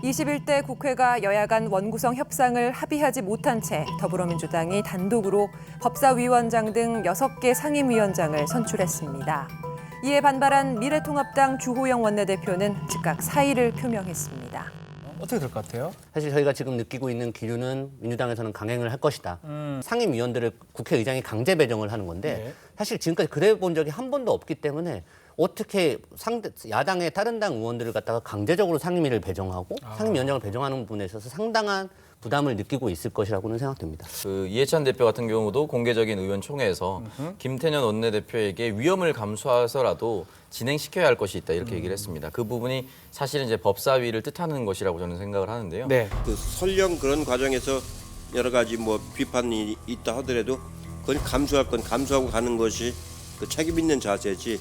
21대 국회가 여야 간 원구성 협상을 합의하지 못한 채 더불어민주당이 단독으로 법사위원장 등 6개 상임위원장을 선출했습니다. 이에 반발한 미래통합당 주호영 원내대표는 즉각 사의를 표명했습니다. 어떻게 될 것 같아요? 사실 저희가 지금 느끼고 있는 기류는 민주당에서는 강행을 할 것이다. 상임위원들을 국회의장이 강제 배정을 하는 건데 네. 사실 지금까지 그래 본 적이 한 번도 없기 때문에 어떻게 야당의 다른 당 의원들을 갖다가 강제적으로 상임위를 배정하고 상임위원장을 배정하는 부분에 있어서 상당한 부담을 느끼고 있을 것이라고는 생각됩니다. 그 이해찬 대표 같은 경우도 공개적인 의원총회에서 김태년 원내대표에게 위험을 감수해서라도 진행시켜야 할 것이 있다 이렇게 얘기를 했습니다. 그 부분이 사실은 이제 법사위를 뜻하는 것이라고 저는 생각을 하는데요. 네. 그 설령 그런 과정에서 여러 가지 뭐 비판이 있다 하더라도 그건 감수할 건 감수하고 가는 것이 그 책임 있는 자세지.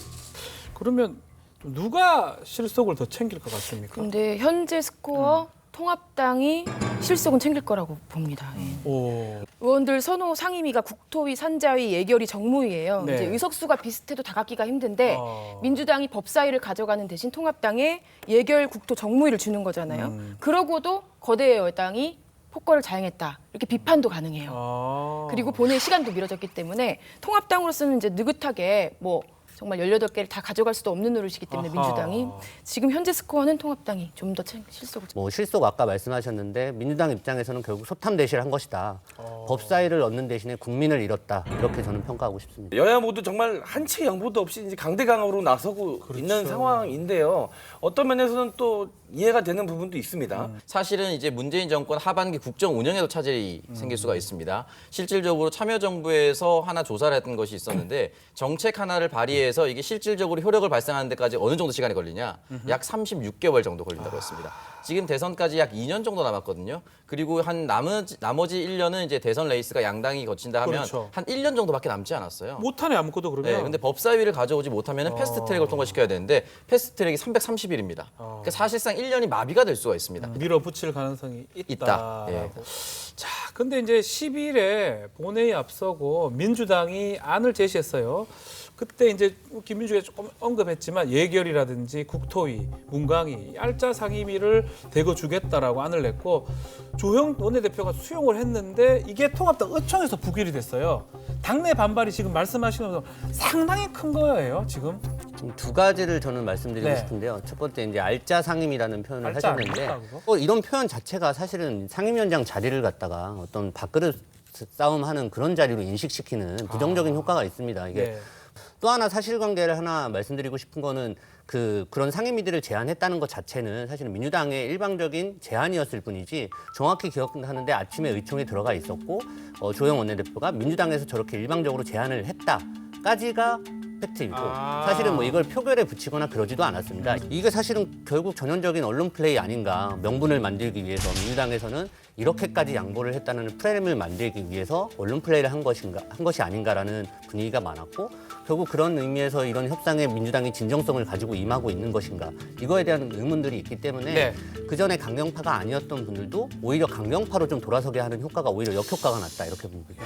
그러면 누가 실속을 더 챙길 것 같습니까? 근데 현재 스코어 통합당이 실속은 챙길 거라고 봅니다. 예. 오. 의원들 선호 상임위가 국토위, 산자위, 예결위, 정무위예요. 네. 이제 의석수가 비슷해도 다 갖기가 힘든데 민주당이 법사위를 가져가는 대신 통합당에 예결, 국토, 정무위를 주는 거잖아요. 그러고도 거대 여당이 폭거를 자행했다. 이렇게 비판도 가능해요. 그리고 본회의 시간도 미뤄졌기 때문에 통합당으로서는 이제 느긋하게 뭐 정말 18개를 다 가져갈 수도 없는 노릇이기 때문에 민주당이 지금 현재 스코어는 통합당이 좀 더 실속을 뭐 실속 아까 말씀하셨는데 민주당 입장에서는 결국 소탐대실을 한 것이다. 법사위를 얻는 대신에 국민을 잃었다. 이렇게 저는 평가하고 싶습니다. 여야 모두 정말 한치 양보도 없이 이제 강대강으로 나서고 있는 상황인데요. 어떤 면에서는 또 이해가 되는 부분도 있습니다. 사실은 이제 문재인 정권 하반기 국정 운영에도 차질이 생길 수가 있습니다. 실질적으로 참여정부에서 하나 조사를 했던 것이 있었는데 정책 하나를 발의해서 이게 실질적으로 효력을 발생하는 데까지 어느 정도 시간이 걸리냐? 약 36개월 정도 걸린다고 했습니다. 지금 대선까지 약 2년 정도 남았거든요. 그리고 한 나머지 1년은 이제 대선 레이스가 양당이 거친다 하면 그렇죠. 한 1년 정도밖에 남지 않았어요. 못하네 아무것도 그러면. 네, 근데 법사위를 가져오지 못하면 패스트트랙을 통과시켜야 되는데 패스트트랙이 330일입니다. 그러니까 사실상 1년이 마비가 될 수가 있습니다. 밀어붙일 가능성이 있다. 예. 자, 근데 이제 10일에 본회의 앞서고 민주당이 안을 제시했어요. 그때 이제 김민주가 조금 언급했지만 예결이라든지 국토위, 문광위, 얄짜 상임위를 대거 주겠다라고 안을 냈고 조영 원내대표가 수용을 했는데 이게 통합당 의총에서 부결이 됐어요. 당내 반발이 지금 말씀하시는 것처럼 상당히 큰 거예요, 지금. 지금 두 가지를 저는 말씀드리고 네. 싶은데요. 첫 번째 이제 알짜 상임이라는 표현을 알짜 하셨는데 아닙니까, 그거? 이런 표현 자체가 사실은 상임위원장 자리를 갖다가 어떤 밥그릇 싸움하는 그런 자리로 인식시키는 부정적인 효과가 있습니다. 이게 네. 또 하나 사실관계를 하나 말씀드리고 싶은 거는 그런 상임위들을 제안했다는 것 자체는 사실은 민주당의 일방적인 제안이었을 뿐이지 정확히 기억하는데 아침에 의총에 들어가 있었고 조영 원내대표가 민주당에서 저렇게 일방적으로 제안을 했다까지가 팩트이고 사실은 뭐 이걸 표결에 붙이거나 그러지도 않았습니다. 이게 사실은 결국 전형적인 언론 플레이 아닌가. 명분을 만들기 위해서 민주당에서는 이렇게까지 양보를 했다는 프레임을 만들기 위해서 언론 플레이를 한 것이 아닌가라는 분위기가 많았고 결국 그런 의미에서 이런 협상에 민주당이 진정성을 가지고 임하고 있는 것인가 이거에 대한 의문들이 있기 때문에 네. 그전에 강경파가 아니었던 분들도 오히려 강경파로 좀 돌아서게 하는 효과가 오히려 역효과가 났다 이렇게 봅니다.